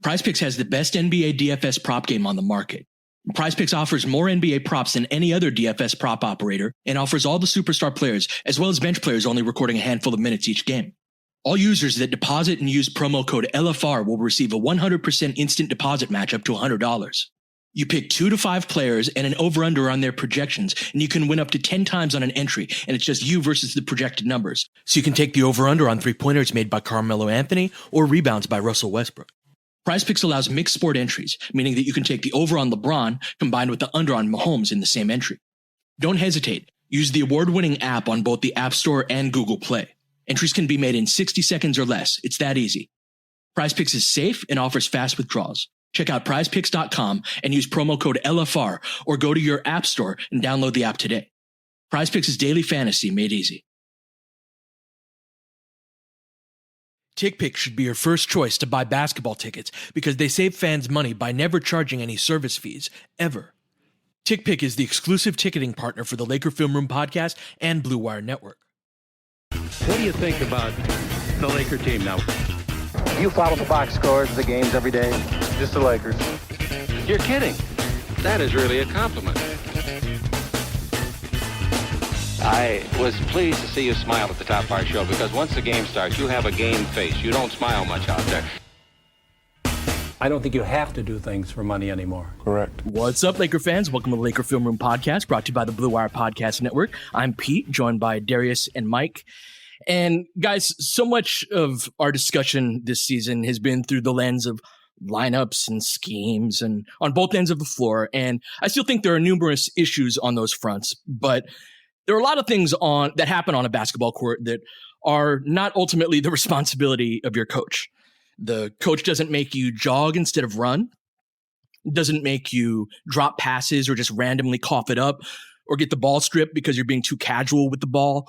PrizePicks has the best NBA DFS prop game on the market. PrizePicks offers more NBA props than any other DFS prop operator and offers all the superstar players as well as bench players only recording a handful of minutes each game. All users that deposit and use promo code LFR will receive a 100% instant deposit match up to $100. You pick 2 to 5 players and an over-under on their projections, and you can win up to 10 times on an entry, and it's just you versus the projected numbers. So you can take the over-under on 3-pointers made by Carmelo Anthony or rebounds by Russell Westbrook. PrizePicks allows mixed sport entries, meaning that you can take the over on LeBron combined with the under on Mahomes in the same entry. Don't hesitate. Use the award-winning app on both the App Store and Google Play. Entries can be made in 60 seconds or less. It's that easy. PrizePicks is safe and offers fast withdrawals. Check out prizepicks.com and use promo code LFR or go to your app store and download the app today. PrizePicks is daily fantasy made easy. TickPick should be your first choice to buy basketball tickets because they save fans money by never charging any service fees, ever. TickPick is the exclusive ticketing partner for the Laker Film Room podcast and Blue Wire Network. What do you think about the Laker team now? You follow the box scores of the games every day? Just the Lakers. You're kidding. That is really a compliment. I was pleased to see you smile at the top of our show because once the game starts, you have a game face. You don't smile much out there. I don't think you have to do things for money anymore. Correct. What's up, Laker fans? Welcome to the Laker Film Room podcast, brought to you by the Blue Wire Podcast Network. I'm Pete, joined by Darius and Mike. And guys, so much of our discussion this season has been through the lens of lineups and schemes and on both ends of the floor. And I still think there are numerous issues on those fronts, but there are a lot of things that happen on a basketball court that are not ultimately the responsibility of your coach. The coach doesn't make you jog instead of run, doesn't make you drop passes or just randomly cough it up or get the ball stripped because you're being too casual with the ball.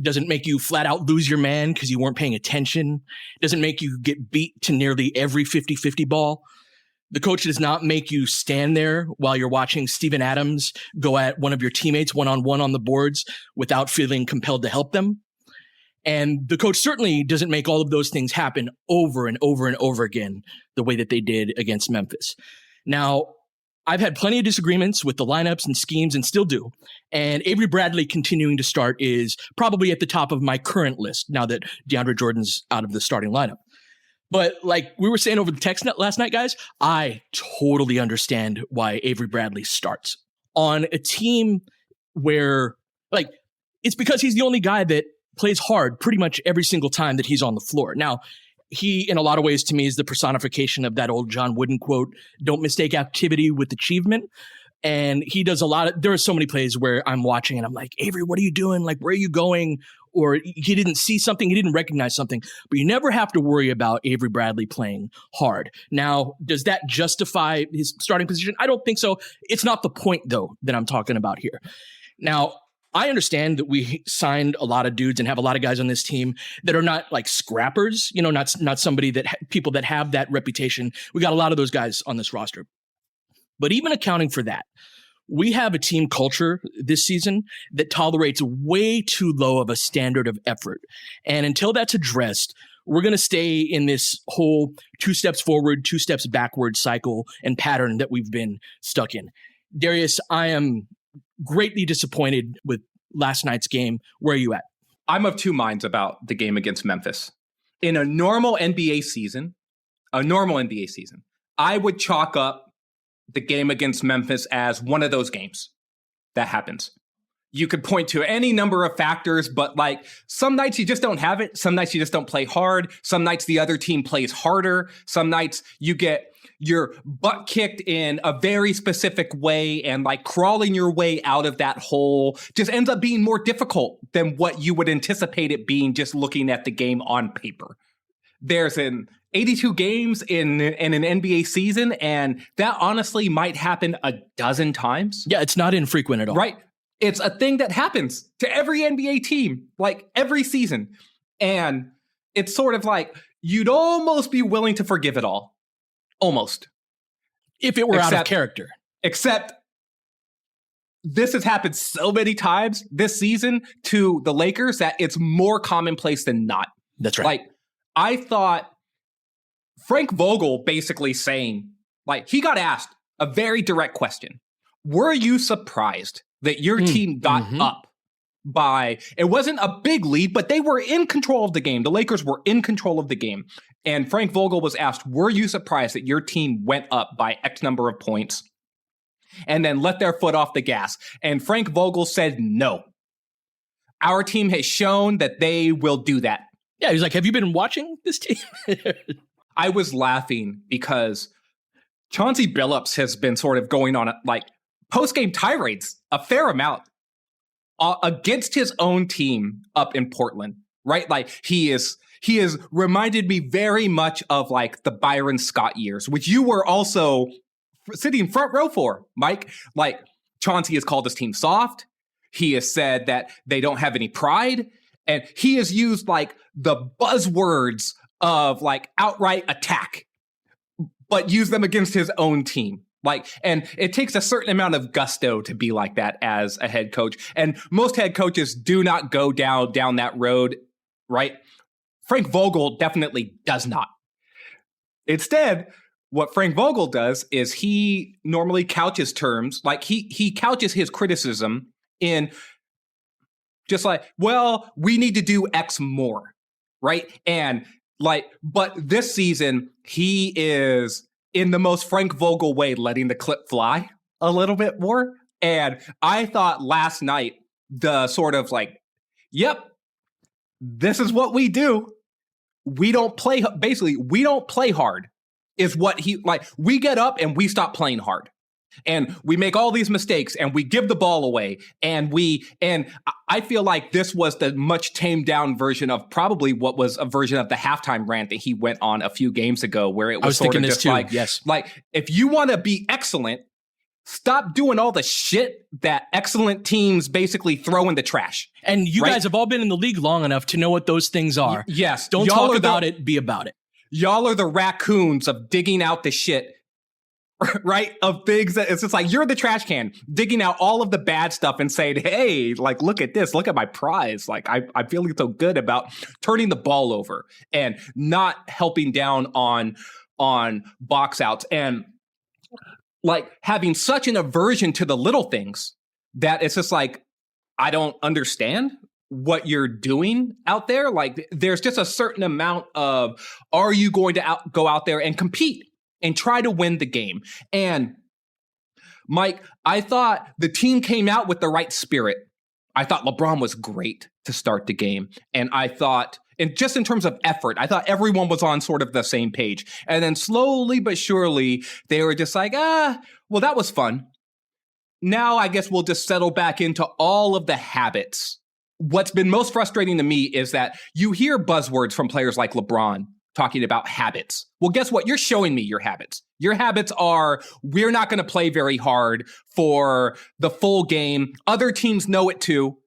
Doesn't make you flat out lose your man because you weren't paying attention. Doesn't make you get beat to nearly every 50-50 ball. The coach does not make you stand there while you're watching Steven Adams go at one of your teammates one-on-one on the boards without feeling compelled to help them. And the coach certainly doesn't make all of those things happen over and over and over again the way that they did against Memphis. Now, I've had plenty of disagreements with the lineups and schemes and still do. And Avery Bradley continuing to start is probably at the top of my current list now that DeAndre Jordan's out of the starting lineup. But like we were saying over the text last night, guys, I totally understand why Avery Bradley starts on a team where, like, it's because he's the only guy that plays hard pretty much every single time that he's on the floor. Now, he, in a lot of ways, to me, is the personification of that old John Wooden quote, "Don't mistake activity with achievement." And he does a lot of, there are so many plays where I'm watching and I'm like, Avery, what are you doing? Like, where are you going? Or he didn't see something, he didn't recognize something. But you never have to worry about Avery Bradley playing hard. Now, does that justify his starting position? I don't think so. It's not the point, though, that I'm talking about here. Now, I understand that we signed a lot of dudes and have a lot of guys on this team that are not like scrappers, you know, not somebody that people that have that reputation. We got a lot of those guys on this roster. But even accounting for that, we have a team culture this season that tolerates way too low of a standard of effort. And until that's addressed, we're going to stay in this whole 2 steps forward, 2 steps backward cycle and pattern that we've been stuck in. Darius, I am greatly disappointed with last night's game. Where are you at? I'm of two minds about the game against Memphis. In a normal NBA season, I would chalk up the game against Memphis as one of those games that happens. You could point to any number of factors, but like some nights you just don't have it. Some nights you just don't play hard. Some nights the other team plays harder. Some nights you get your butt kicked in a very specific way, and like crawling your way out of that hole just ends up being more difficult than what you would anticipate it being just looking at the game on paper. There's an 82 games in an NBA season, and that honestly might happen a dozen times. Yeah, it's not infrequent at all. Right. It's a thing that happens to every NBA team, like every season. And it's sort of like you'd almost be willing to forgive it all. Almost. If it were out of character. Except this has happened so many times this season to the Lakers that it's more commonplace than not. That's right. Like, I thought Frank Vogel basically saying, like, he got asked a very direct question. Were you surprised that your team got up by, it wasn't a big lead, but they were in control of the game. The Lakers were in control of the game. And Frank Vogel was asked, were you surprised that your team went up by X number of points and then let their foot off the gas? And Frank Vogel said, no. Our team has shown that they will do that. Yeah, he's like, have you been watching this team? I was laughing because Chauncey Billups has been sort of going on like post-game tirades a fair amount against his own team up in Portland, right? Like he has reminded me very much of like the Byron Scott years, which you were also sitting front row for, Mike. Like Chauncey has called his team soft. He has said that they don't have any pride. And he has used like the buzzwords of like outright attack, but use them against his own team. Like, and it takes a certain amount of gusto to be like that as a head coach. And most head coaches do not go down that road, right? Frank Vogel definitely does not. Instead, what Frank Vogel does is he normally couches terms, like he couches his criticism in just like, well, we need to do X more, right? And like, but this season, he is in the most Frank Vogel way, letting the clip fly a little bit more. And I thought last night, the sort of like, yep, this is what we do. We don't play, basically, we don't play hard is what he, like, we get up and we stop playing hard. And we make all these mistakes and we give the ball away. And I feel like this was the much tamed down version of probably what was a version of the halftime rant that he went on a few games ago, where it was sort of just like, yes, like if you want to be excellent, stop doing all the shit that excellent teams basically throw in the trash. And you guys have all been in the league long enough to know what those things are. Yes. Don't talk about it, be about it. Y'all are the raccoons of digging out the shit. Right? Of things that it's just like, you're the trash can digging out all of the bad stuff and saying, hey, like, look at this, look at my prize. Like, I'm feeling so good about turning the ball over and not helping down on box outs and like having such an aversion to the little things that it's just like, I don't understand what you're doing out there. Like, there's just a certain amount of, are you going to go out there and compete and try to win the game? And Mike, I thought the team came out with the right spirit. I thought LeBron was great to start the game. And I thought, and just in terms of effort, I thought everyone was on sort of the same page. And then slowly but surely, they were just like, well, that was fun. Now I guess we'll just settle back into all of the habits. What's been most frustrating to me is that you hear buzzwords from players like LeBron talking about habits. Well, guess what? You're showing me your habits. Your habits are, we're not going to play very hard for the full game. Other teams know it too.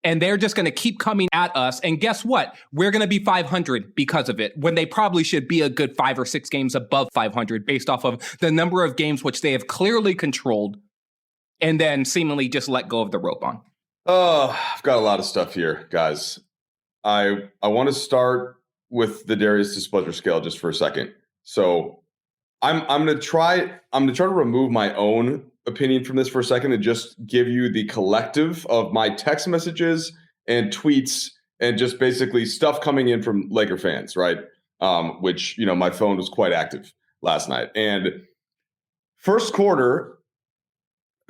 And they're just going to keep coming at us. And guess what? We're going to be 500 because of it, when they probably should be a good 5 or 6 games above 500 based off of the number of games which they have clearly controlled and then seemingly just let go of the rope on. Oh, I've got a lot of stuff here, guys. I want to start with the Darius displeasure scale just for a second. So I'm gonna try to remove my own opinion from this for a second and just give you the collective of my text messages and tweets and just basically stuff coming in from Laker fans, right? Which, you know, my phone was quite active last night. And first quarter,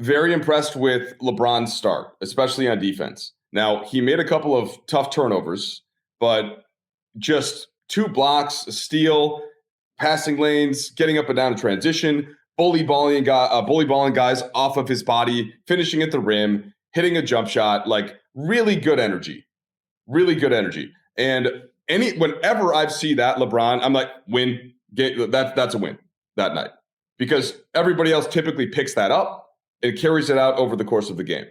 very impressed with LeBron's start, especially on defense. Now, he made a couple of tough turnovers, but just 2 blocks, a steal, passing lanes, getting up and down in transition, bully balling guys off of his body, finishing at the rim, hitting a jump shot, like really good energy. And whenever I see that LeBron, I'm like, win, that's a win that night, because everybody else typically picks that up and carries it out over the course of the game.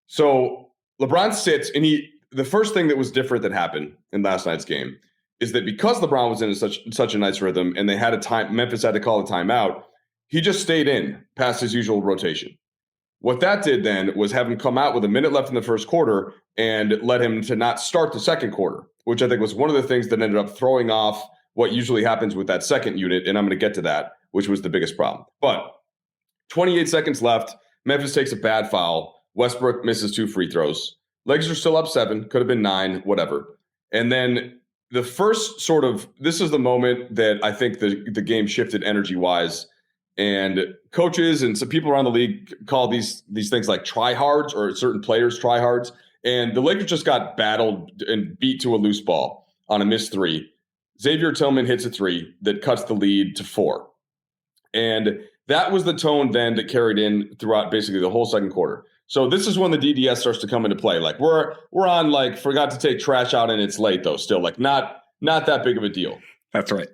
So LeBron sits, and the first thing that was different that happened in last night's game is that because LeBron was in such a nice rhythm and Memphis had to call a timeout, he just stayed in past his usual rotation. What that did then was have him come out with a minute left in the first quarter and let him to not start the second quarter, which I think was one of the things that ended up throwing off what usually happens with that second unit, and I'm going to get to that, which was the biggest problem. But 28 seconds left. Memphis takes a bad foul. Westbrook misses 2 free throws. Lakers are still up 7. Could have been 9, whatever. And then the first this is the moment that I think the game shifted energy-wise. And coaches and some people around the league call these things like tryhards, or certain players tryhards. And the Lakers just got battled and beat to a loose ball on a missed 3. Xavier Tillman hits a 3 that cuts the lead to 4. And that was the tone then that carried in throughout basically the whole second quarter. So this is when the DDS starts to come into play. Like we're on like forgot to take trash out and it's late though. Still like not that big of a deal. That's right.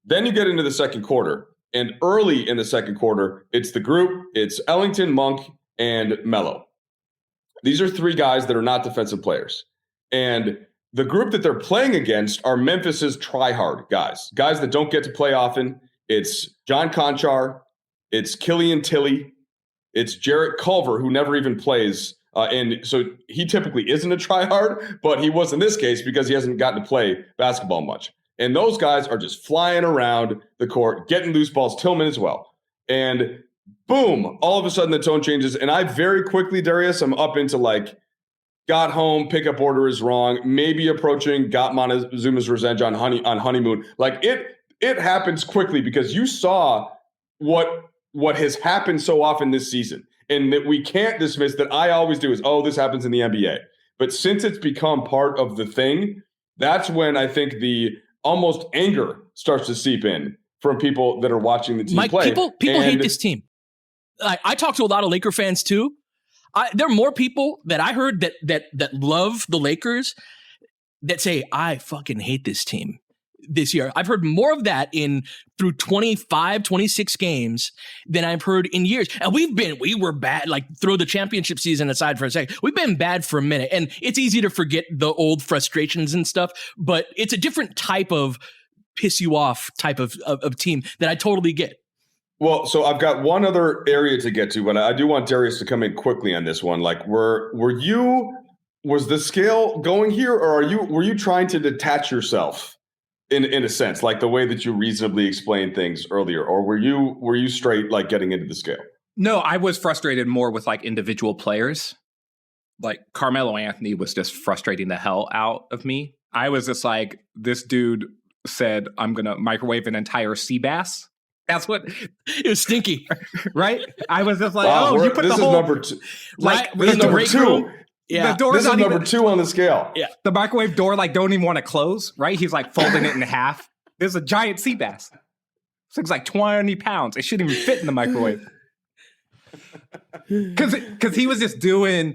Then you get into the second quarter, and early in the second quarter, it's the group. It's Ellington, Monk, and Melo. These are 3 guys that are not defensive players, and the group that they're playing against are Memphis's try-hard guys that don't get to play often. It's John Conchar, it's Killian Tilly, it's Jarrett Culver, who never even plays. And so he typically isn't a try-hard, but he was in this case because he hasn't gotten to play basketball much. And those guys are just flying around the court, getting loose balls, Tillman as well. And boom, all of a sudden the tone changes. And I very quickly, Darius, I'm up into like, got home, pickup order is wrong, maybe approaching got Montezuma's revenge on honeymoon. Like it happens quickly because you saw what has happened so often this season, and that we can't dismiss that. I always do is, this happens in the NBA. But since it's become part of the thing, that's when I think the almost anger starts to seep in from people that are watching the team Mike, play. People hate this team. I talk to a lot of Laker fans too. There are more people that I heard that love the Lakers that say, I fucking hate this team this year. I've heard more of that through 25, 26 games than I've heard in years. And we were bad, like throw the championship season aside for a second. We've been bad for a minute, and it's easy to forget the old frustrations and stuff, but it's a different type of piss you off type of team that I totally get. Well, so I've got one other area to get to, but I do want Darius to come in quickly on this one. Like, was the scale going here, or were you trying to detach yourself in a sense, like the way that you reasonably explained things earlier, or were you straight like getting into the scale? No, I was frustrated more with like individual players. Like Carmelo Anthony was just frustrating the hell out of me. I was just like, this dude said, I'm going to microwave an entire sea bass. That's what it was stinky, right? I was just like, you put this the whole number 2. Like this is number 2. Yeah, the door's this is number 2 on the scale. Yeah, the microwave door like don't even want to close, right? He's like folding it in half. There's a giant sea bass. This thing's like 20 pounds. It shouldn't even fit in the microwave. Because he was just doing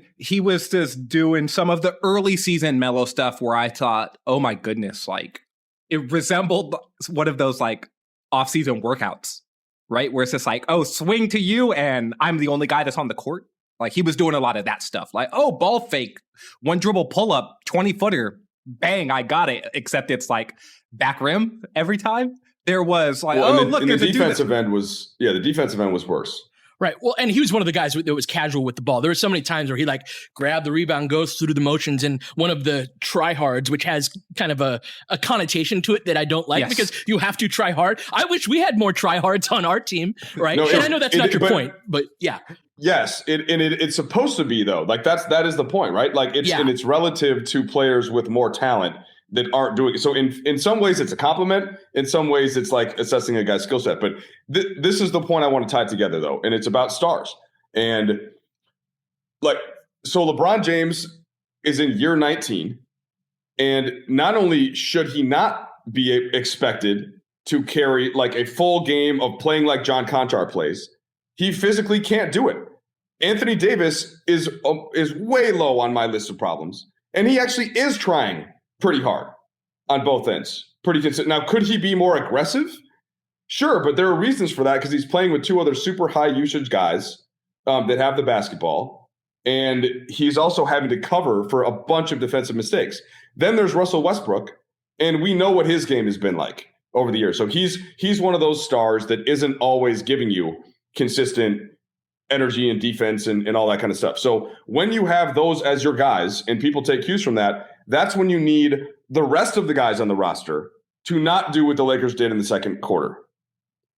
some of the early season Melo stuff where I thought, oh my goodness, like it resembled one of those like off-season workouts, right? Where it's just like, oh, swing to you, and I'm the only guy that's on the court. Like he was doing a lot of that stuff. Like, oh, ball fake, 1 dribble pull up, 20-footer, bang, I got it. Except it's like back rim every time. There was like, the defensive end was worse. Right. Well, and he was one of the guys that was casual with the ball. There were so many times where he like grabbed the rebound, goes through the motions, and one of the tryhards, which has kind of a connotation to it that I don't like, because you have to try hard. I wish we had more tryhards on our team, right? No, and I know that's not your point, but yeah. Yes, it's supposed to be though. Like that is the point, right? Like and it's relative to players with more talent that aren't doing it. So in some ways it's a compliment. In some ways it's like assessing a guy's skill set. But this is the point I want to tie together though. And it's about stars. And like, so LeBron James is in year 19. And not only should he not be expected to carry like a full game of playing like John Conchar plays, he physically can't do it. Anthony Davis is way low on my list of problems. And he actually is trying pretty hard on both ends. Pretty consistent. Now, could he be more aggressive? Sure, but there are reasons for that because he's playing with 2 other super high usage guys that have the basketball. And he's also having to cover for a bunch of defensive mistakes. Then there's Russell Westbrook, and we know what his game has been like over the years. So he's one of those stars that isn't always giving you consistent energy and defense and all that kind of stuff. So when you have those as your guys and people take cues from that, that's when you need the rest of the guys on the roster to not do what the Lakers did in the second quarter.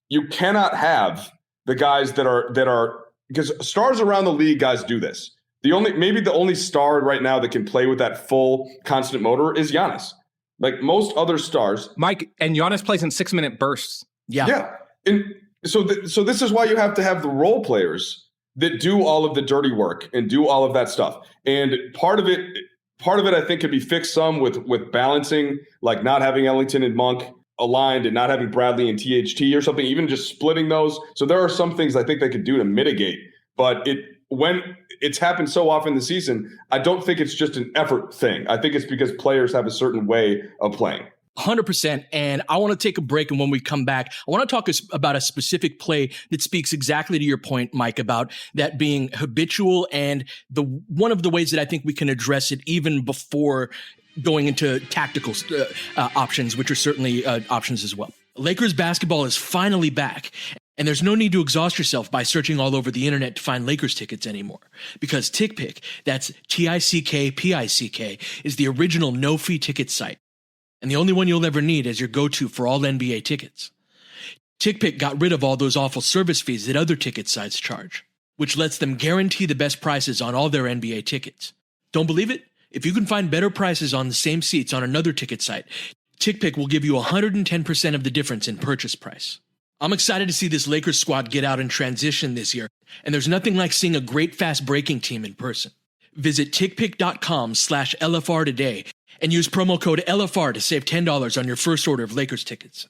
You cannot have the guys that are because stars around the league, guys, do this. Maybe the only star right now that can play with that full constant motor is Giannis. Like most other stars, Mike, and Giannis plays in 6-minute bursts. Yeah. And so this is why you have to have the role players that do all of the dirty work and do all of that stuff. And part of it I think could be fixed some with balancing, like not having Ellington and Monk aligned and not having Bradley and THT or something, even just splitting those. So there are some things I think they could do to mitigate, but when it's happened so often this season, I don't think it's just an effort thing. I think it's because players have a certain way of playing. 100%. And I want to take a break. And when we come back, I want to talk about a specific play that speaks exactly to your point, Mike, about that being habitual and one of the ways that I think we can address it even before going into tactical options, which are certainly options as well. Lakers basketball is finally back. And there's no need to exhaust yourself by searching all over the internet to find Lakers tickets anymore. Because TickPick, that's TickPick, is the original no-fee ticket site. And the only one you'll ever need as your go-to for all NBA tickets. TickPick got rid of all those awful service fees that other ticket sites charge, which lets them guarantee the best prices on all their NBA tickets. Don't believe it? If you can find better prices on the same seats on another ticket site, TickPick will give you 110% of the difference in purchase price. I'm excited to see this Lakers squad get out and transition this year, and there's nothing like seeing a great fast-breaking team in person. Visit tickpick.com/LFR today and use promo code LFR to save $10 on your first order of Lakers tickets.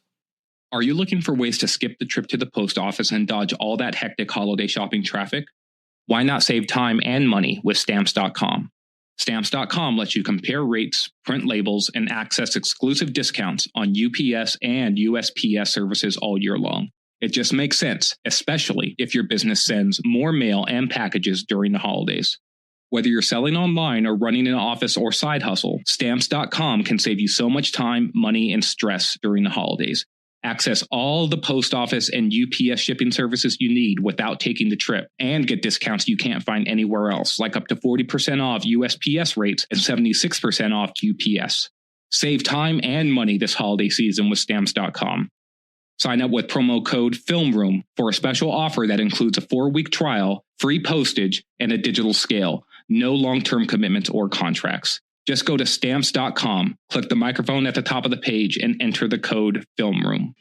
Are you looking for ways to skip the trip to the post office and dodge all that hectic holiday shopping traffic? Why not save time and money with Stamps.com? Stamps.com lets you compare rates, print labels, and access exclusive discounts on UPS and USPS services all year long. It just makes sense, especially if your business sends more mail and packages during the holidays. Whether you're selling online or running an office or side hustle, Stamps.com can save you so much time, money, and stress during the holidays. Access all the post office and UPS shipping services you need without taking the trip and get discounts you can't find anywhere else, like up to 40% off USPS rates and 76% off UPS. Save time and money this holiday season with Stamps.com. Sign up with promo code FILMROOM for a special offer that includes a 4-week trial, free postage, and a digital scale. No long-term commitments or contracts. Just go to Stamps.com, click the microphone at the top of the page, and enter the code FILMROOM.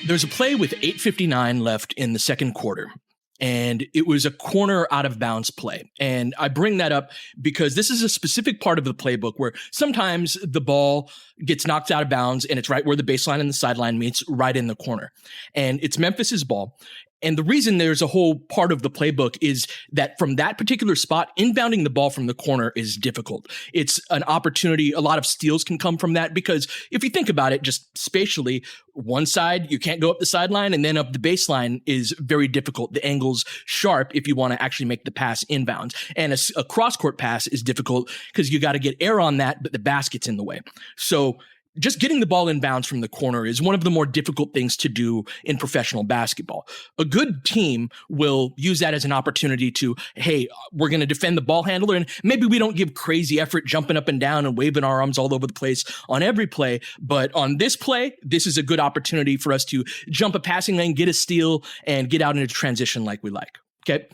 There's a play with 8:59 left in the second quarter, and it was a corner out of bounds play. And I bring that up because this is a specific part of the playbook where sometimes the ball gets knocked out of bounds and it's right where the baseline and the sideline meets, right in the corner. And it's Memphis's ball. And the reason there's a whole part of the playbook is that from that particular spot, inbounding the ball from the corner is difficult. It's an opportunity. A lot of steals can come from that because if you think about it, just spatially, one side, you can't go up the sideline, and then up the baseline is very difficult. The angle's sharp if you want to actually make the pass inbounds. And a cross-court pass is difficult because you got to get air on that, but the basket's in the way. So just getting the ball in bounds from the corner is one of the more difficult things to do in professional basketball. A good team will use that as an opportunity to, hey, we're going to defend the ball handler, and maybe we don't give crazy effort jumping up and down and waving our arms all over the place on every play, but on this play, this is a good opportunity for us to jump a passing lane, get a steal, and get out into transition like we like. Okay?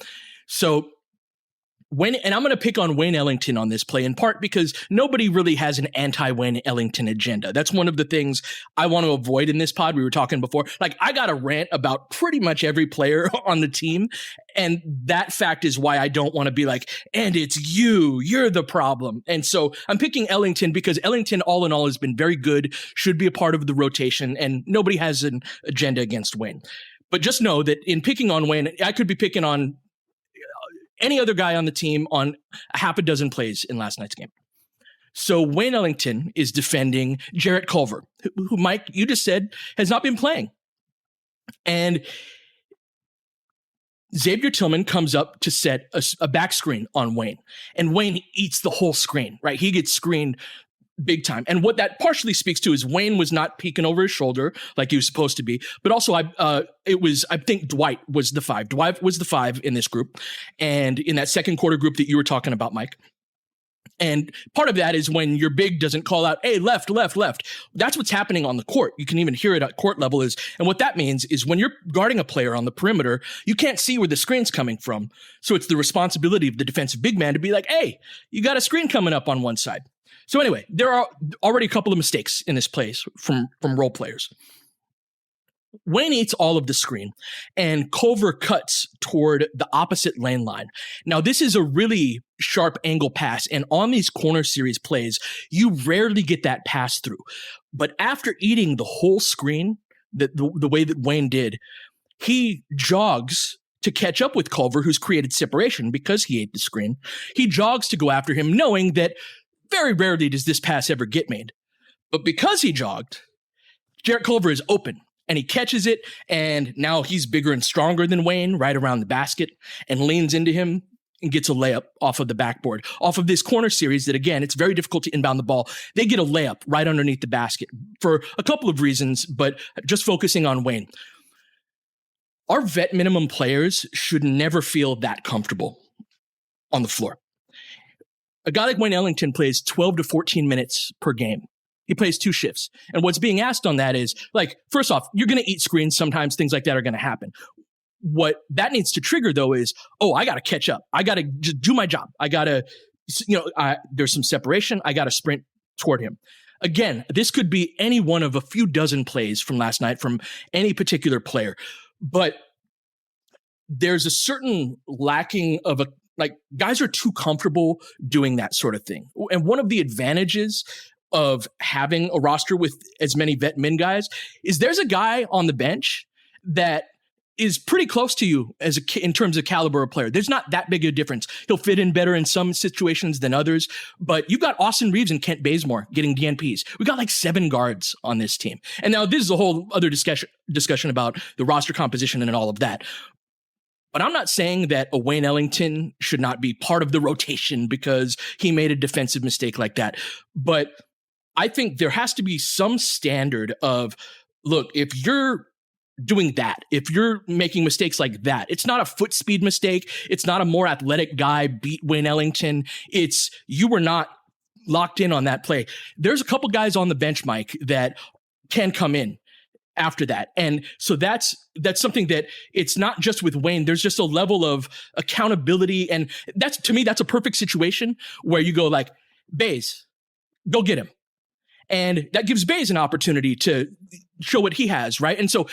So and I'm going to pick on Wayne Ellington on this play in part because nobody really has an anti-Wayne Ellington agenda. That's one of the things I want to avoid in this pod. We were talking before. Like, I got a rant about pretty much every player on the team. And that fact is why I don't want to be like, and it's you're the problem. And so I'm picking Ellington because Ellington, all in all, has been very good, should be a part of the rotation, and nobody has an agenda against Wayne. But just know that in picking on Wayne, I could be picking on any other guy on the team on a half a dozen plays in last night's game. So Wayne Ellington is defending Jarrett Culver, who Mike, you just said, has not been playing. And Xavier Tillman comes up to set a back screen on Wayne. And Wayne eats the whole screen, right? He gets screened big time. And what that partially speaks to is Wayne was not peeking over his shoulder like he was supposed to be. But also, I think Dwight was the 5. Dwight was the 5 in this group. And in that second quarter group that you were talking about, Mike. And part of that is when your big doesn't call out, hey, left, left, left. That's what's happening on the court. You can even hear it at court level and what that means is when you're guarding a player on the perimeter, you can't see where the screen's coming from. So it's the responsibility of the defensive big man to be like, hey, you got a screen coming up on one side. So anyway, there are already a couple of mistakes in this place from role players. Wayne eats all of the screen, and Culver cuts toward the opposite lane line. Now, this is a really sharp angle pass, and on these corner series plays, you rarely get that pass through. But after eating the whole screen, the way that Wayne did, he jogs to catch up with Culver, who's created separation because he ate the screen. He jogs to go after him, knowing that very rarely does this pass ever get made. But because he jogged, Jarrett Culver is open. And he catches it, and now he's bigger and stronger than Wayne right around the basket and leans into him and gets a layup off of the backboard. Off of this corner series that, again, it's very difficult to inbound the ball. They get a layup right underneath the basket for a couple of reasons, but just focusing on Wayne. Our vet minimum players should never feel that comfortable on the floor. A guy like Wayne Ellington plays 12 to 14 minutes per game. He plays 2 shifts. And what's being asked on that is, like, first off, you're going to eat screens. Sometimes things like that are going to happen. What that needs to trigger, though, is, I got to catch up. I got to just do my job. I got to, there's some separation. I got to sprint toward him. Again, this could be any one of a few dozen plays from last night from any particular player. But there's a certain lacking of guys are too comfortable doing that sort of thing. And one of the advantages of having a roster with as many vet min guys is there's a guy on the bench that is pretty close to you in terms of caliber of player. There's not that big a difference. He'll fit in better in some situations than others, but you've got Austin Reeves and Kent Bazemore getting DNPs. We got like 7 guards on this team. And now this is a whole other discussion about the roster composition and all of that. But I'm not saying that a Wayne Ellington should not be part of the rotation because he made a defensive mistake like that. But I think there has to be some standard of, look, if you're doing that, if you're making mistakes like that, it's not a foot speed mistake. It's not a more athletic guy beat Wayne Ellington. It's you were not locked in on that play. There's a couple guys on the bench, Mike, that can come in after that. And so that's something that it's not just with Wayne. There's just a level of accountability. And to me, that's a perfect situation where you go like, Baze, go get him. And that gives Baze an opportunity to show what he has, right? And so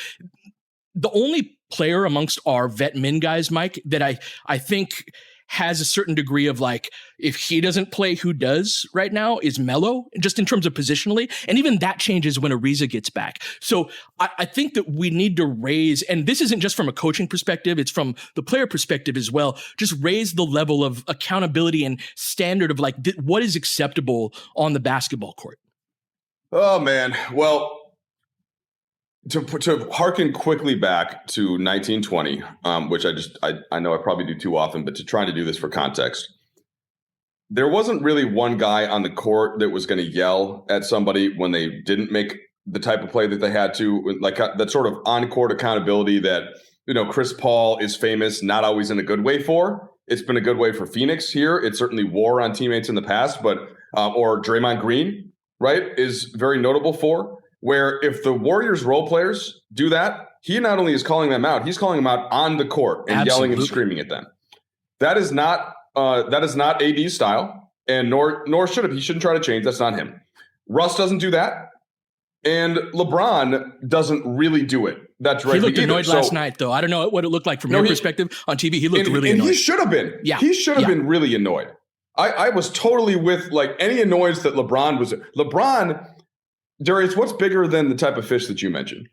the only player amongst our vet min guys, Mike, that I think has a certain degree of like, if he doesn't play, who does right now is Melo, just in terms of positionally. And even that changes when Ariza gets back. So I think that we need to raise, and this isn't just from a coaching perspective, it's from the player perspective as well, just raise the level of accountability and standard of like, what is acceptable on the basketball court. Oh, man. Well, to harken quickly back to 1920, which I know I probably do too often, but to try to do this for context, there wasn't really one guy on the court that was going to yell at somebody when they didn't make the type of play that they had to, like that sort of on-court accountability that, Chris Paul is famous, not always in a good way for. It's been a good way for Phoenix here. It certainly wore on teammates in the past, but or Draymond Green, right, is very notable for, where if the Warriors role players do that, he not only is calling them out, he's calling them out on the court and Absolutely. yelling and screaming at them. That is not AD's style, and nor should it. He shouldn't try to change. That's not him. Russ doesn't do that, and LeBron doesn't really do it. That's right. He looked annoyed last night, though. I don't know what it looked like from your perspective on TV. He looked really annoyed. And he should have been. Yeah. He should have been really annoyed. I was totally with like any annoyance that LeBron was. LeBron, Darius, what's bigger than the type of fish that you mentioned?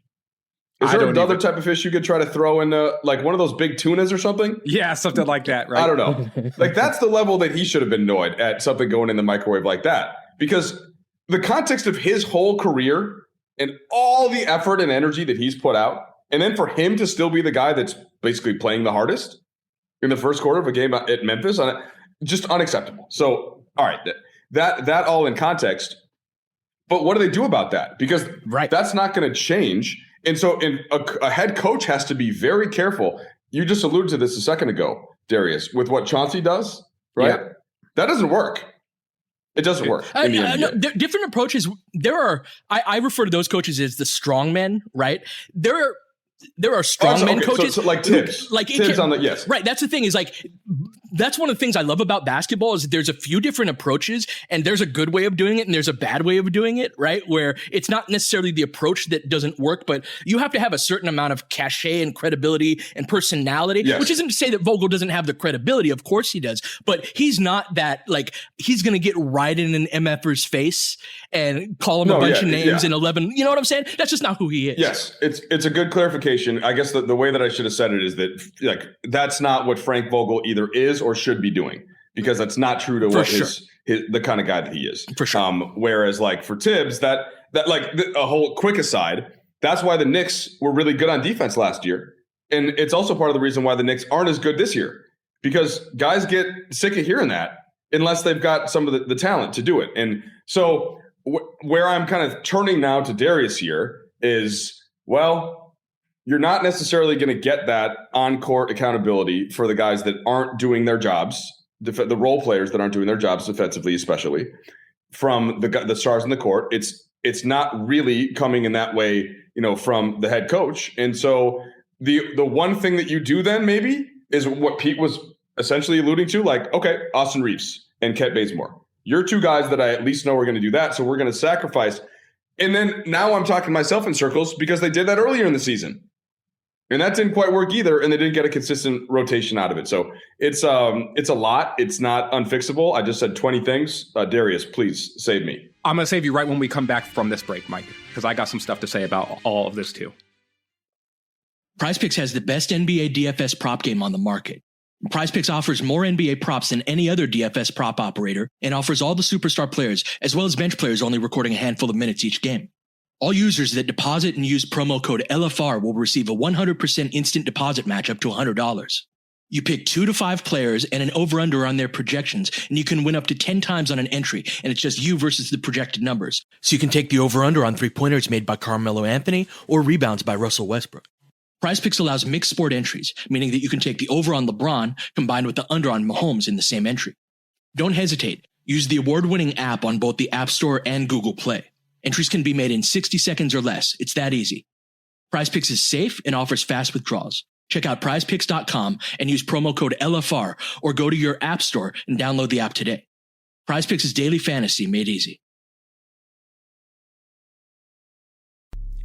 Is there another type of fish you could try to throw in like one of those big tunas or something? Yeah, something like that, right? I don't know. Like that's the level that he should have been annoyed at something going in the microwave like that. Because the context of his whole career and all the effort and energy that he's put out, and then for him to still be the guy that's basically playing the hardest in the first quarter of a game at Memphis, just unacceptable. So, all right, that all in context. But what do they do about that? Because that's not going to change. And so a head coach has to be very careful. You just alluded to this a second ago, Darius, with what Chauncey does, right? Yeah. That doesn't work. It doesn't work in the NBA. No, different approaches. I refer to those coaches as the strong men, right? There are strongman coaches, so like Tibbs, Tibbs on the yes, right. That's the thing is like that's one of the things I love about basketball is that there's a few different approaches, and there's a good way of doing it, and there's a bad way of doing it, right? Where it's not necessarily the approach that doesn't work, but you have to have a certain amount of cachet and credibility and personality. Yes. Which isn't to say that Vogel doesn't have the credibility. Of course he does, but he's not that like he's going to get right in an MFer's face and call him a bunch of names in 11. You know what I'm saying? That's just not who he is. Yes, it's a good clarification. I guess the way that I should have said it is that like that's not what Frank Vogel either is or should be doing, because that's not true to what the kind of guy that he is. For sure. Whereas like for Tibbs, that like a whole quick aside, that's why the Knicks were really good on defense last year, and it's also part of the reason why the Knicks aren't as good this year, because guys get sick of hearing that unless they've got some of the talent to do it. And so where I'm kind of turning now to Darius here is, well, you're not necessarily going to get that on-court accountability for the guys that aren't doing their jobs, the role players that aren't doing their jobs defensively, especially from the stars in the court. It's not really coming in that way, from the head coach. And so the one thing that you do then maybe is what Pete was essentially alluding to, like, okay, Austin Reeves and Kent Bazemore. You're two guys that I at least know are going to do that, so we're going to sacrifice. And then now I'm talking myself in circles because they did that earlier in the season. And that didn't quite work either, and they didn't get a consistent rotation out of it. So it's a lot. It's not unfixable. I just said 20 things. Darius, please save me. I'm going to save you right when we come back from this break, Mike, because I got some stuff to say about all of this too. PrizePicks has the best NBA DFS prop game on the market. PrizePicks offers more NBA props than any other DFS prop operator and offers all the superstar players as well as bench players only recording a handful of minutes each game. All users that deposit and use promo code LFR will receive a 100% instant deposit match up to $100. You pick 2 to 5 players and an over-under on their projections, and you can win up to 10 times on an entry, and it's just you versus the projected numbers. So you can take the over-under on 3-pointers made by Carmelo Anthony or rebounds by Russell Westbrook. PrizePicks allows mixed sport entries, meaning that you can take the over on LeBron combined with the under on Mahomes in the same entry. Don't hesitate. Use the award-winning app on both the App Store and Google Play. Entries can be made in 60 seconds or less. It's that easy. PrizePicks is safe and offers fast withdrawals. Check out prizepicks.com and use promo code LFR or go to your app store and download the app today. PrizePicks is daily fantasy made easy.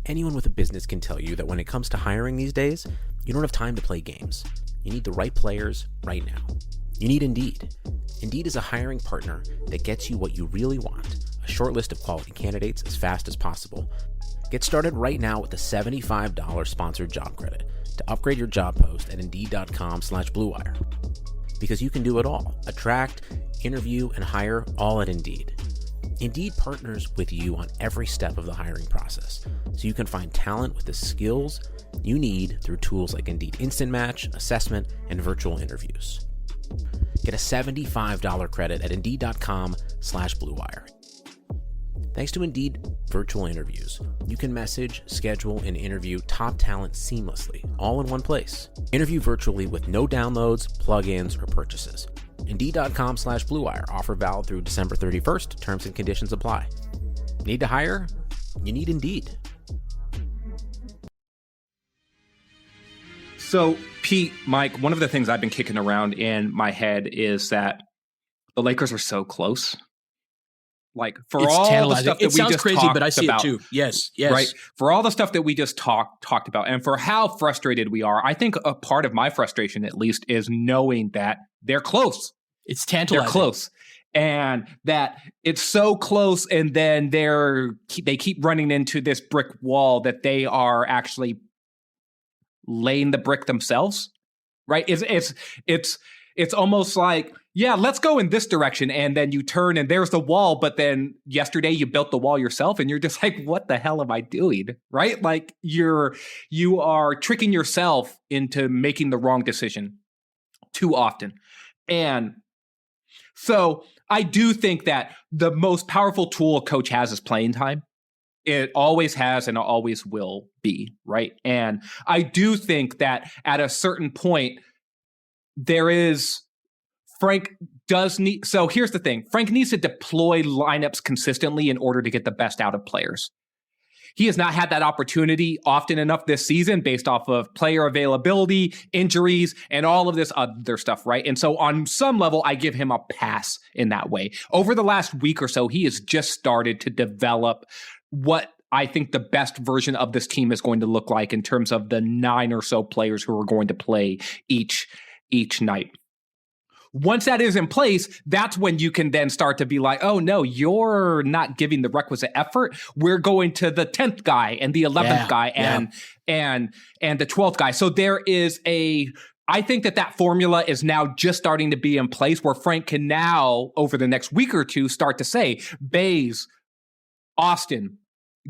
Anyone with a business can tell you that when it comes to hiring these days, you don't have time to play games. You need the right players right now. You need Indeed. Indeed is a hiring partner that gets you what you really want. A short list of quality candidates as fast as possible. Get started right now with a $75 sponsored job credit to upgrade your job post at Indeed.com/BlueWire. Because you can do it all. Attract, interview, and hire all at Indeed. Indeed partners with you on every step of the hiring process, so you can find talent with the skills you need through tools like Indeed Instant Match, assessment, and virtual interviews. Get a $75 credit at Indeed.com/BlueWire. Thanks to Indeed Virtual Interviews, you can message, schedule, and interview top talent seamlessly, all in one place. Interview virtually with no downloads, plugins, or purchases. Indeed.com/BlueWire. Offer valid through December 31st. Terms and conditions apply. Need to hire? You need Indeed. So, Pete, Mike, one of the things I've been kicking around in my head is that the Lakers are so close. Like, for it's all tantalizing. the stuff that it we sounds just crazy, talked but I see about, it too. Yes. Right. For all the stuff that we just talked about, and for how frustrated we are, I think a part of my frustration, at least, is knowing that they're close. It's tantalizing. They're close. And that it's so close, and then they keep running into this brick wall that they are actually laying the brick themselves. Right? It's almost like, yeah, let's go in this direction, and then you turn and there's the wall, but then yesterday you built the wall yourself, and you're just like, what the hell am I doing? Right? Like you are tricking yourself into making the wrong decision too often. And so I do think that the most powerful tool a coach has is playing time. It always has and it always will be, right? And I do think that at a certain point, there is Frank does need. So here's the thing. Frank needs to deploy lineups consistently in order to get the best out of players. He has not had that opportunity often enough this season based off of player availability, injuries, and all of this other stuff, right? And so on some level, I give him a pass in that way. Over the last week or so, he has just started to develop what I think the best version of this team is going to look like in terms of the 9 or so players who are going to play each night. Once that is in place, that's when you can then start to be like, oh no, you're not giving the requisite effort. We're going to the 10th guy and the 11th guy and the 12th guy. So there is I think that formula is now just starting to be in place where Frank can now, over the next week or two, start to say, Bays, Austin,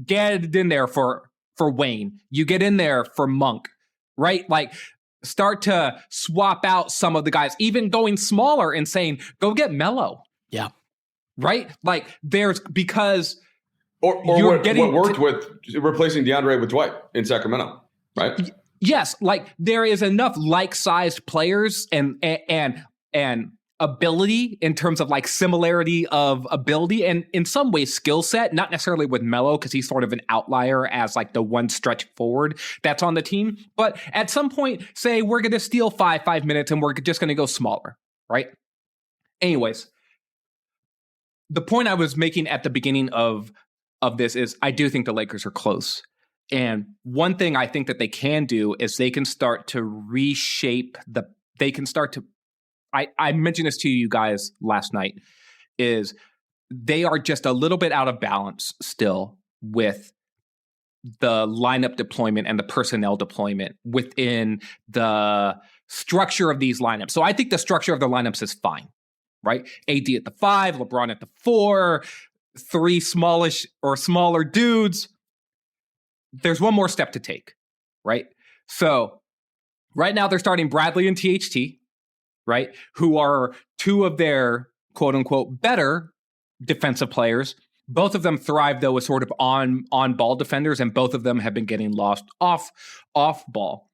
get in there for Wayne. You get in there for Monk, right? Like, start to swap out some of the guys, even going smaller and saying, go get Melo. Yeah. Right? Like because or you're what worked with replacing DeAndre with Dwight in Sacramento, right? Yes. Like there is enough like-sized players and ability in terms of like similarity of ability and in some ways skill set, not necessarily with Melo because he's sort of an outlier as like the one stretch forward that's on the team. But at some point, say we're going to steal 5 minutes and we're just going to go smaller, right? Anyways, the point I was making at the beginning of this is I do think the Lakers are close. And one thing I think that they can do is they can start to reshape I mentioned this to you guys last night, is they are just a little bit out of balance still with the lineup deployment and the personnel deployment within the structure of these lineups. So I think the structure of the lineups is fine, right? AD at the 5, LeBron at the 4, 3 smallish or smaller dudes. There's one more step to take, right? So right now they're starting Bradley and THT, right? Who are 2 of their quote unquote better defensive players. Both of them thrive though as sort of on ball defenders, and both of them have been getting lost off ball.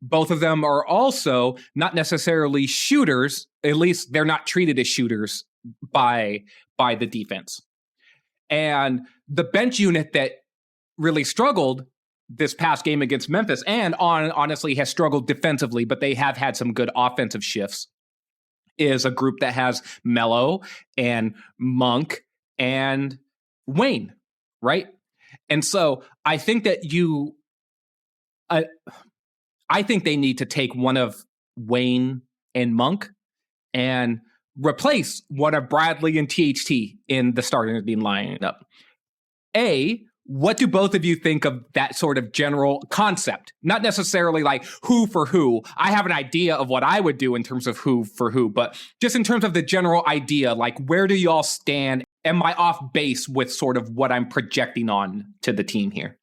Both of them are also not necessarily shooters. At least they're not treated as shooters by the defense. And the bench unit that really struggled this past game against Memphis and honestly has struggled defensively, but they have had some good offensive shifts, is a group that has Melo and Monk and Wayne, right? And so I think that I think they need to take one of Wayne and Monk and replace one of Bradley and THT in the starting lineup. What do both of you think of that sort of general concept? Not necessarily like who for who. I have an idea of what I would do in terms of who for who, but just in terms of the general idea, like where do y'all stand? Am I off base with sort of what I'm projecting on to the team here?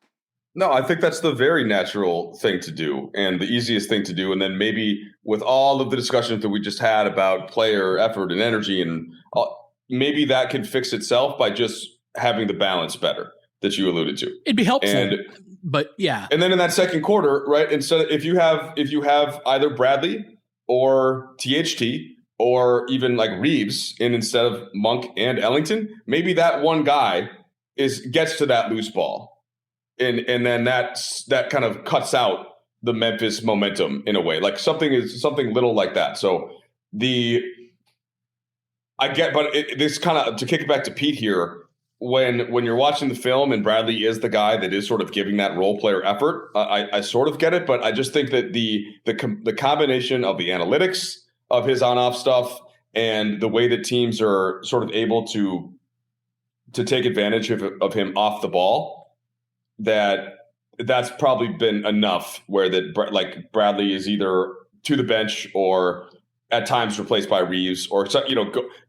No, I think that's the very natural thing to do and the easiest thing to do. And then maybe with all of the discussions that we just had about player effort and energy, and maybe that can fix itself by just having the balance better that you alluded to. It'd be helpful, but yeah. And then in that second quarter, right, instead if you have either Bradley or THT or even like Reeves instead of Monk and Ellington, maybe that one guy gets to that loose ball. And then that kind of cuts out the Memphis momentum in a way. Like something little like that. So this kind of, to kick it back to Pete here, when you're watching the film and Bradley is the guy that is sort of giving that role player effort, I sort of get it, but I just think that the combination of the analytics of his on-off stuff and the way that teams are sort of able to take advantage of him off the ball, that's probably been enough where like Bradley is either to the bench or at times replaced by Reeves, or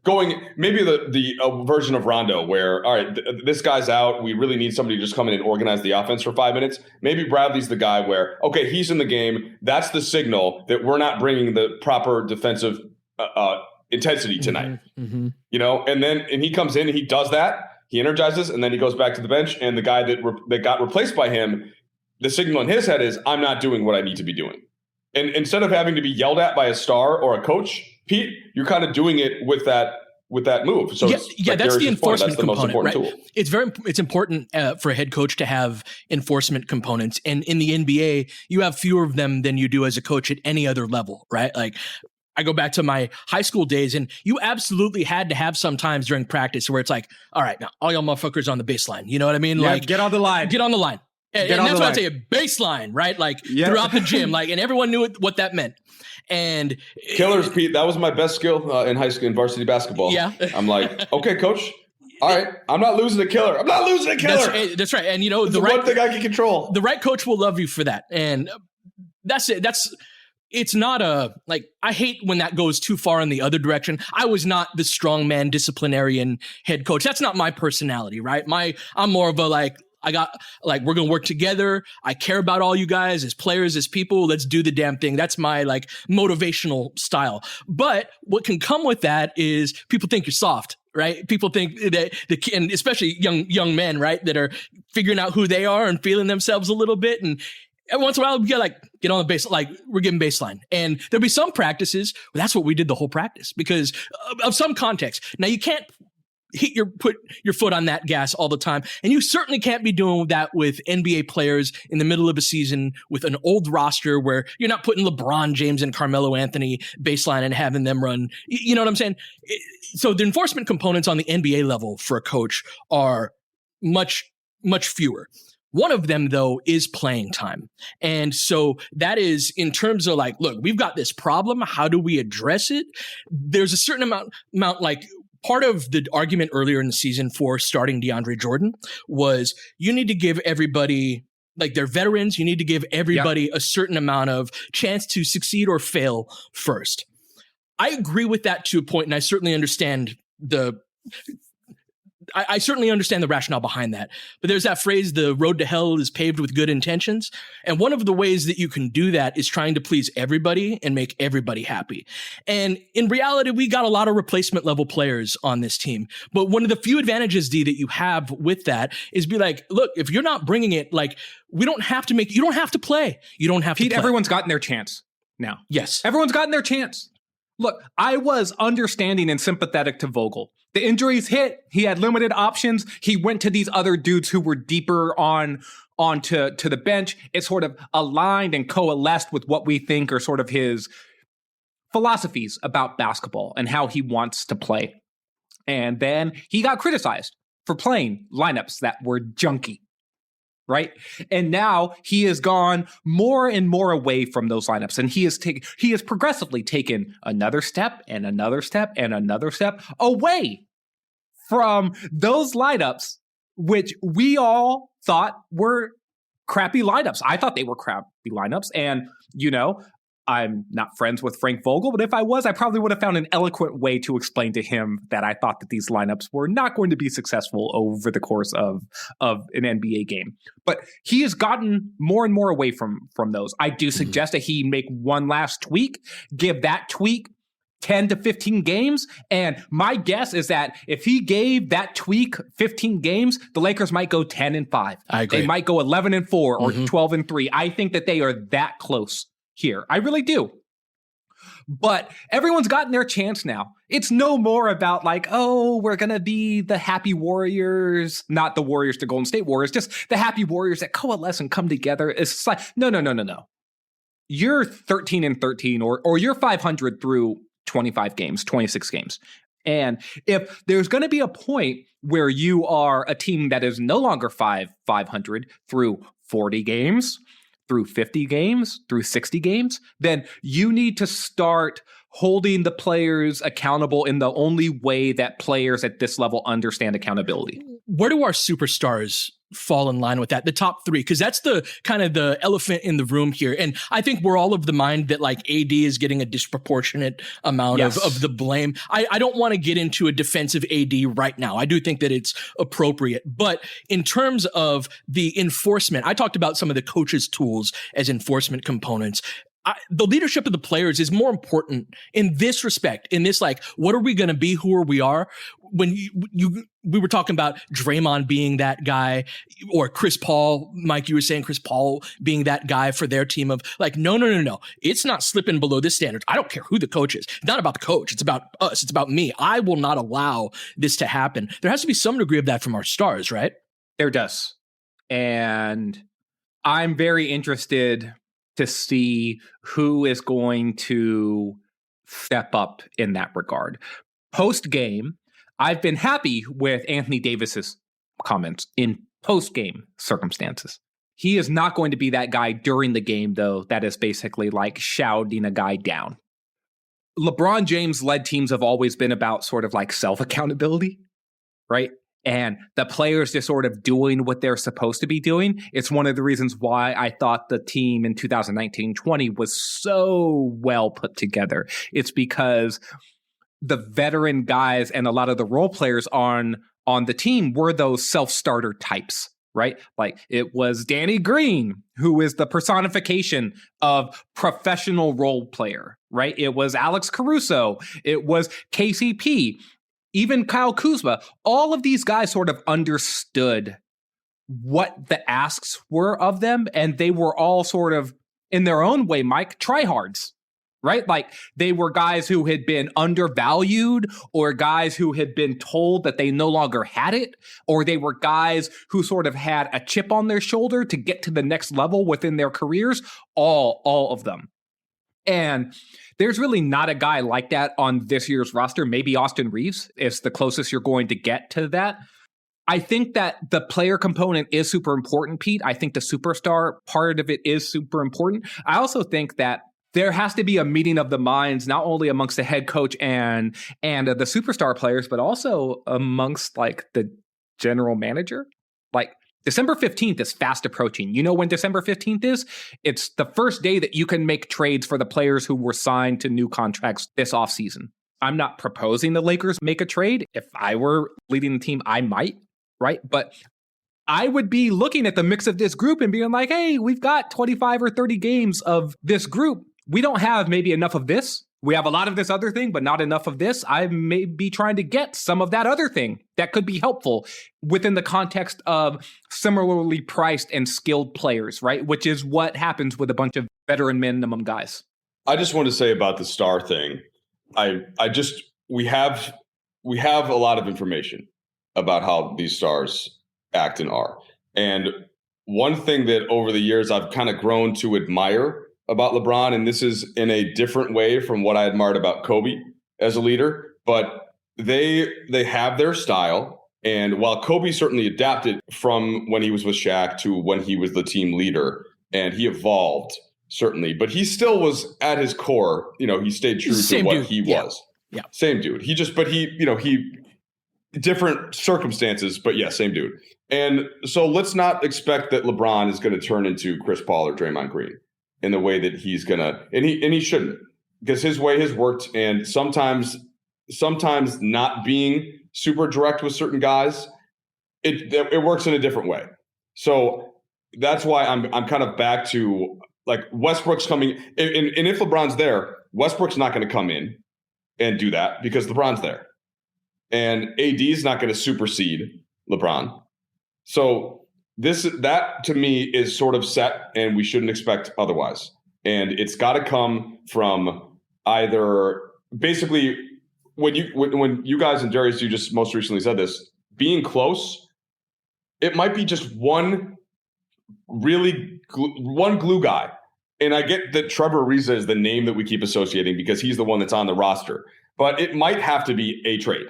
going maybe the version of Rondo where, all right, this guy's out. We really need somebody to just come in and organize the offense for 5 minutes. Maybe Bradley's the guy where, okay, he's in the game. That's the signal that we're not bringing the proper defensive intensity tonight. Mm-hmm. And he comes in and he does that. He energizes, and then he goes back to the bench. And the guy that got replaced by him, the signal in his head is, I'm not doing what I need to be doing. And instead of having to be yelled at by a star or a coach Pete, you're kind of doing it with that move. So yeah, that's the enforcement component, right? Tool. It's important for a head coach to have enforcement components, and in the NBA, you have fewer of them than you do as a coach at any other level, right? Like, I go back to my high school days, and you absolutely had to have some times during practice where it's like, all right, now all y'all motherfuckers on the baseline. You know what I mean? Yeah, like, get on the line. Get on the line. And that's why I say a baseline, right? Like throughout the gym, like, and everyone knew what that meant. And killers, Pete, that was my best skill in high school in varsity basketball. Yeah. I'm like, okay, coach. All right, I'm not losing a killer. That's right. And the one thing I can control. The right coach will love you for that. And that's it. It's not I hate when that goes too far in the other direction. I was not the strongman disciplinarian head coach. That's not my personality, right? I'm more of a we're going to work together. I care about all you guys as players, as people. Let's do the damn thing. That's my motivational style. But what can come with that is people think you're soft, right? People think that and especially young men, right, that are figuring out who they are and feeling themselves a little bit. And every once in a while, we get on the base, we're giving baseline. And there'll be some practices where that's what we did the whole practice because of some context. Now, you can't put your foot on that gas all the time. And you certainly can't be doing that with NBA players in the middle of a season with an old roster where you're not putting LeBron James and Carmelo Anthony baseline and having them run. You know what I'm saying? So the enforcement components on the NBA level for a coach are much, much fewer. One of them, though, is playing time. And so that is in terms of look, we've got this problem. How do we address it? There's a certain amount part of the argument earlier in the season for starting DeAndre Jordan was you need to give everybody, they're veterans, you need to give everybody a certain amount of chance to succeed or fail first. I agree with that to a point, and I certainly understand I certainly understand the rationale behind that. But there's that phrase, the road to hell is paved with good intentions. And one of the ways that you can do that is trying to please everybody and make everybody happy. And in reality, we got a lot of replacement level players on this team. But one of the few advantages, D, that you have with that is be like, look, if you're not bringing it, we don't have to you don't have to play. You don't have to play. Everyone's gotten their chance now. Yes. Everyone's gotten their chance. Look, I was understanding and sympathetic to Vogel. The injuries hit. He had limited options. He went to these other dudes who were deeper onto the bench. It sort of aligned and coalesced with what we think are sort of his philosophies about basketball and how he wants to play. And then he got criticized for playing lineups that were junky. Right. And now he has gone more and more away from those lineups. And he has progressively taken another step and another step and another step away from those lineups, which we all thought were crappy lineups. I thought they were crappy lineups. And, I'm not friends with Frank Vogel, but if I was, I probably would have found an eloquent way to explain to him that I thought that these lineups were not going to be successful over the course of an NBA game. But he has gotten more and more away from those. I do suggest that he make one last tweak, give that tweak 10 to 15 games. And my guess is that if he gave that tweak 15 games, the Lakers might go 10-5. I agree. They might go 11-4 or 12-3. I think that they are that close here. I really do. But everyone's gotten their chance now. It's no more about we're going to be the happy Warriors, not the Warriors, the Golden State Warriors, just the happy Warriors that coalesce and come together. It's no. You're 13-13 or you're 500 through 25 games, 26 games. And if there's going to be a point where you are a team that is no longer 500 through 40 games, through 50 games, through 60 games, then you need to start holding the players accountable in the only way that players at this level understand accountability. Where do our superstars fall in line with that? The top three, because that's the kind of the elephant in the room here. And I think we're all of the mind that AD is getting a disproportionate amount of the blame. I don't want to get into a defensive AD right now. I do think that it's appropriate. But in terms of the enforcement, I talked about some of the coaches' tools as enforcement components. the leadership of the players is more important in this respect, in this, like, what are we going to be? Who are we are? When we were talking about Draymond being that guy, or Chris Paul, Mike, you were saying Chris Paul being that guy for their team of like, no. It's not slipping below this standard. I don't care who the coach is. It's not about the coach. It's about us. It's about me. I will not allow this to happen. There has to be some degree of that from our stars, right? There does. And I'm very interested to see who is going to step up in that regard. Post-game, I've been happy with Anthony Davis's comments in post-game circumstances. He is not going to be that guy during the game, though, that is basically like shouting a guy down. LeBron James-led teams have always been about sort of like self-accountability, right? And the players just sort of doing what they're supposed to be doing. It's one of the reasons why I thought the team in 2019-20 was so well put together. It's because the veteran guys and a lot of the role players on the team were those self-starter types, right? Like it was Danny Green, who is the personification of professional role player, right? It was Alex Caruso. It was KCP. Even Kyle Kuzma. All of these guys sort of understood what the asks were of them, and they were all sort of, in their own way, Mike, tryhards. Right? Like they were guys who had been undervalued, or guys who had been told that they no longer had it, or they were guys who sort of had a chip on their shoulder to get to the next level within their careers. All of them. And there's really not a guy like that on this year's roster. Maybe Austin Reeves is the closest you're going to get to that. I think that the player component is super important, Pete. I think the superstar part of it is super important. I also think that there has to be a meeting of the minds, not only amongst the head coach and the superstar players, but also amongst like the general manager. Like December 15th is fast approaching. You know when December 15th is? It's the first day that you can make trades for the players who were signed to new contracts this offseason. I'm not proposing the Lakers make a trade. If I were leading the team, I might, right? But I would be looking at the mix of this group and being like, hey, we've got 25 or 30 games of this group. We don't have maybe enough of this. We have a lot of this other thing, but not enough of this. I may be trying to get some of that other thing that could be helpful within the context of similarly priced and skilled players, right? Which is what happens with a bunch of veteran minimum guys. I just want to say about the star thing. We have a lot of information about how these stars act and are. And one thing that over the years I've kind of grown to admire about LeBron, and this is in a different way from what I admired about Kobe as a leader, but they have their style. And while Kobe certainly adapted from when he was with Shaq to when he was the team leader, and he evolved certainly, but he still was at his core, he stayed true to what he was. Yeah. Same dude. He different circumstances, but yeah, same dude. And so let's not expect that LeBron is going to turn into Chris Paul or Draymond Green in the way that he's gonna, and he shouldn't, because his way has worked. And sometimes not being super direct with certain guys, it works in a different way. So that's why I'm kind of back to like Westbrook's coming, and if LeBron's there, Westbrook's not going to come in and do that because LeBron's there, and AD is not going to supersede LeBron. So that to me is sort of set, and we shouldn't expect otherwise. And it's got to come from either basically when you guys and Darius, you just most recently said this, being close. It might be just one glue guy. And I get that Trevor Ariza is the name that we keep associating because he's the one that's on the roster, but it might have to be a trade,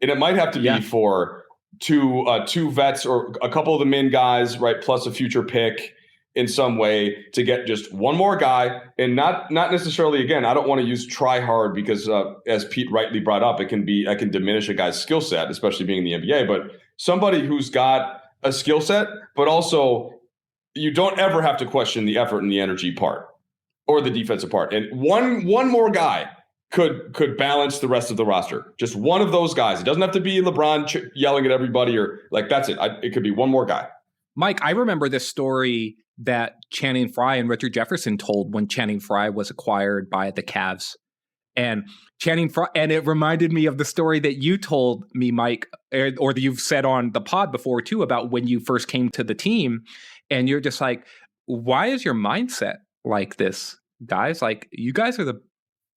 and it might have to be for two vets or a couple of the min guys, right? Plus a future pick in some way to get just one more guy, and not necessarily, again, I don't want to use try hard because as Pete rightly brought up, I can diminish a guy's skill set, especially being in the NBA, but somebody who's got a skill set, but also you don't ever have to question the effort and the energy part or the defensive part. And one more guy could balance the rest of the roster. Just one of those guys. It doesn't have to be LeBron yelling at everybody or like, that's it. It could be one more guy. Mike, I remember this story that Channing Frye and Richard Jefferson told when Channing Frye was acquired by the Cavs. And Channing Frye, and it reminded me of the story that you told me, Mike, or that you've said on the pod before too, about when you first came to the team. And you're just like, why is your mindset like this, guys? Like, you guys are the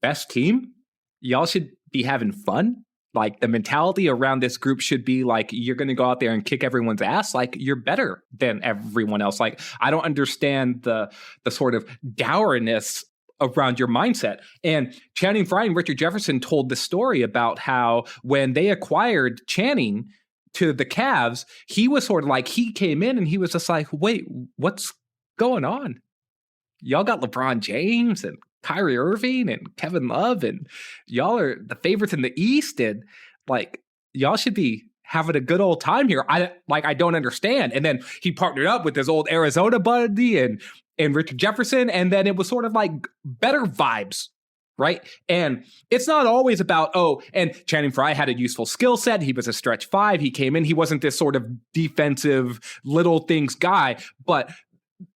best team. Y'all should be having fun. Like, the mentality around this group should be like, you're going to go out there and kick everyone's ass. Like, you're better than everyone else. Like, I don't understand the sort of dourness around your mindset. And Channing Frye and Richard Jefferson told the story about how when they acquired Channing to the Cavs, he was sort of like, he came in and he was just like, wait, what's going on? Y'all got LeBron James and Kyrie Irving and Kevin Love, and y'all are the favorites in the East, and like, y'all should be having a good old time here. I don't understand. And then he partnered up with his old Arizona buddy and Richard Jefferson, and then it was sort of like better vibes, right? And it's not always about, and Channing Frye had a useful skill set. He was a stretch five. He came in. He wasn't this sort of defensive little things guy, but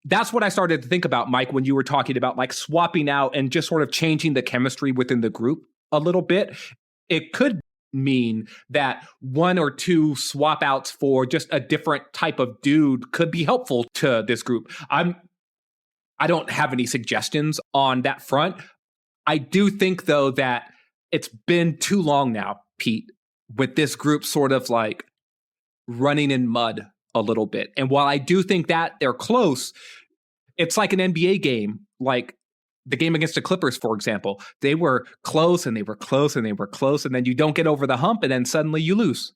that's what I started to think about, Mike, when you were talking about like swapping out and just sort of changing the chemistry within the group a little bit. It could mean that one or two swap outs for just a different type of dude could be helpful to this group. I don't have any suggestions on that front. I do think, though, that it's been too long now, Pete, with this group sort of like running in mud a little bit. And while I do think that they're close, it's like an NBA game, like the game against the Clippers, for example. They were close and they were close and they were close, and then you don't get over the hump and then suddenly you lose.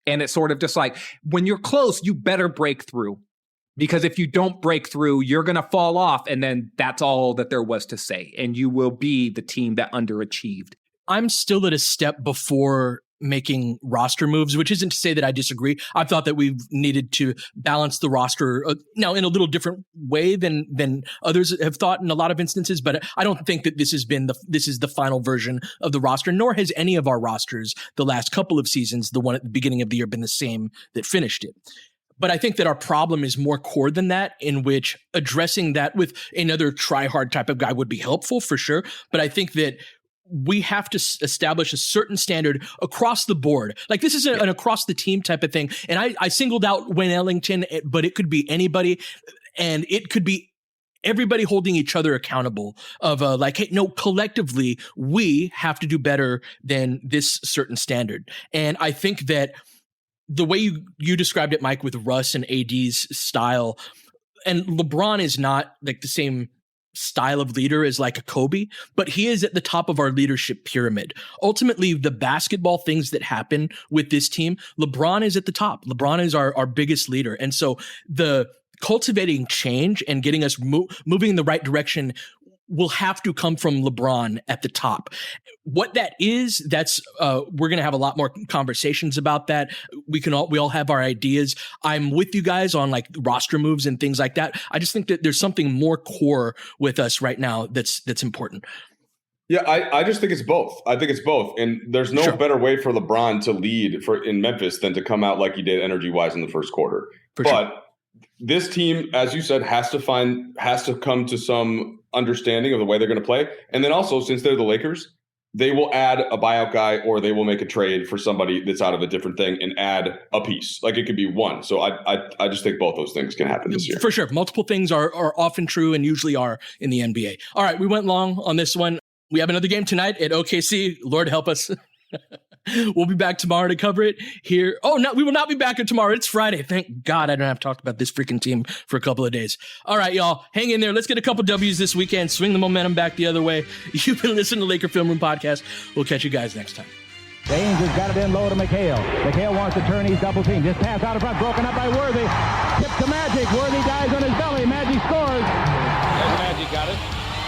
And it's sort of just like, when you're close, you better break through. Because if you don't break through, you're going to fall off, and then that's all that there was to say. And you will be the team that underachieved. I'm still at a step before making roster moves, which isn't to say that I disagree. I thought that we've needed to balance the roster now in a little different way than others have thought in a lot of instances, but I don't think that this is the final version of the roster, nor has any of our rosters the last couple of seasons, the one at the beginning of the year, been the same that finished it. But I think that our problem is more core than that, in which addressing that with another try-hard type of guy would be helpful for sure. But I think that we have to establish a certain standard across the board. Like, this is an across the team type of thing. And I singled out Wayne Ellington, but it could be anybody, and it could be everybody holding each other accountable of like, hey, no, collectively, we have to do better than this certain standard. And I think that the way you described it, Mike, with Russ and AD's style, and LeBron is not like the same style of leader as like a Kobe, but he is at the top of our leadership pyramid. Ultimately, the basketball things that happen with this team, LeBron is at the top. LeBron is our biggest leader. And so the cultivating change and getting us moving in the right direction will have to come from LeBron at the top. What that is, that's we're going to have a lot more conversations about that. We all have our ideas. I'm with you guys on like roster moves and things like that. I just think that there's something more core with us right now that's important. Yeah, I just think it's both. I think it's both. And there's no better way for LeBron to lead in Memphis than to come out like he did energy-wise in the first quarter. This team, as you said, has to come to some understanding of the way they're going to play. And then also, since they're the Lakers, they will add a buyout guy, or they will make a trade for somebody that's out of a different thing and add a piece. Like, it could be one. So I just think both those things can happen this year. For sure. Multiple things are often true and usually are in the NBA. All right, we went long on this one. We have another game tonight at OKC. Lord help us. We'll be back tomorrow to cover it here. Oh, no, we will not be back tomorrow. It's Friday. Thank God I don't have to talk about this freaking team for a couple of days. All right, y'all, hang in there. Let's get a couple W's this weekend. Swing the momentum back the other way. You've been listening to Laker Film Room Podcast. We'll catch you guys next time. James has got it in low to McHale. McHale wants to turn. He's double teamed. Just pass out in front. Broken up by Worthy. Tip to Magic. Worthy dies on his belly. Magic scores. There's Magic got it.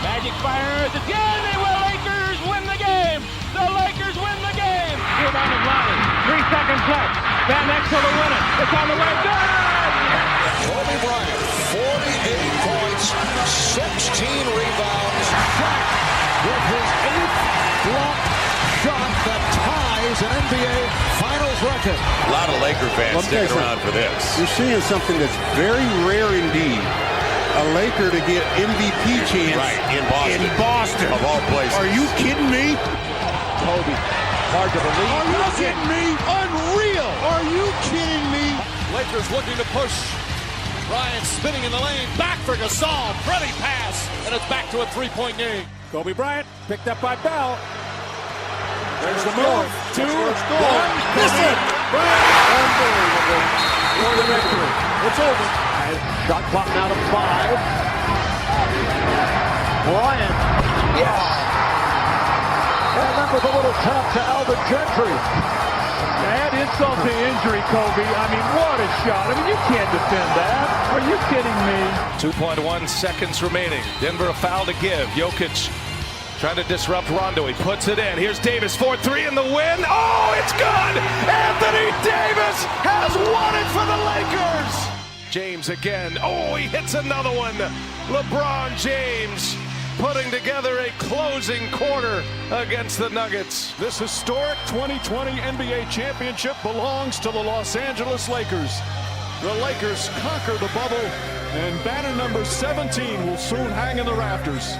Magic fires again. They will. Lakers win the game. The Lakers win the game. Rebound is Lonnie. 3 seconds left. Van Exel to win it. It's on the way. Good! Kobe Bryant, 48 points, 16 rebounds. Shot with his 8th block shot that ties is an NBA Finals record. A lot of Laker fans sticking around for this. You're seeing something that's very rare indeed. A Laker to get MVP chance in Boston. Of all places. Are you kidding me? Kobe, hard to believe. Are you kidding me? Unreal. Are you kidding me? Lakers looking to push. Bryant spinning in the lane. Back for Gasol. Pretty pass. And it's back to a three-point game. Kobe Bryant picked up by Bell. There's the move. 2, 1. Miss it. Unbelievable. For the victory. It's over. Shot clock now to 5. Bryant. Yes. And that was a little tap to Alvin Gentry. Add insult to injury, Kobe. I mean, what a shot. I mean, you can't defend that. Are you kidding me? 2.1 seconds remaining. Denver a foul to give. Jokic trying to disrupt Rondo. He puts it in. Here's Davis, 4-3 in the win. Oh, it's good! Anthony Davis has won it for the Lakers! James again. Oh, he hits another one. LeBron James putting together a closing quarter against the Nuggets. This historic 2020 NBA championship belongs to the Los Angeles Lakers. The Lakers conquer the bubble, and banner number 17 will soon hang in the rafters.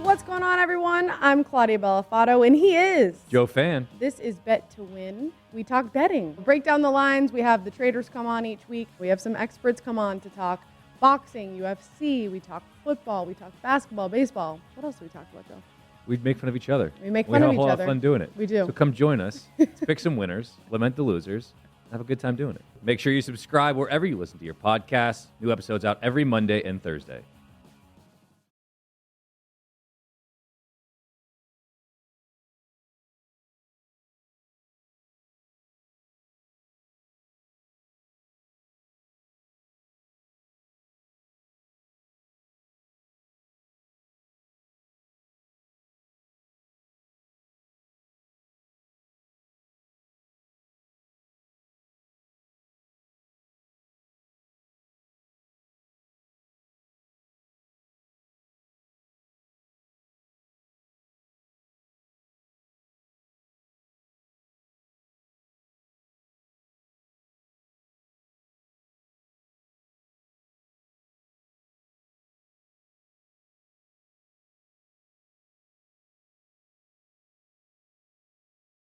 What's going on, everyone? I'm Claudia Bellafato, and he is Joe Fan. This is Bet to Win. We talk betting. We break down the lines. We have the traders come on each week. We have some experts come on to talk boxing, UFC. We talk football. We talk basketball, baseball. What else do we talk about, Joe? We make fun of each other. We make fun of each other. We have a lot of fun doing it. We do. So come join us. Let's pick some winners, lament the losers, have a good time doing it. Make sure you subscribe wherever you listen to your podcasts. New episodes out every Monday and Thursday.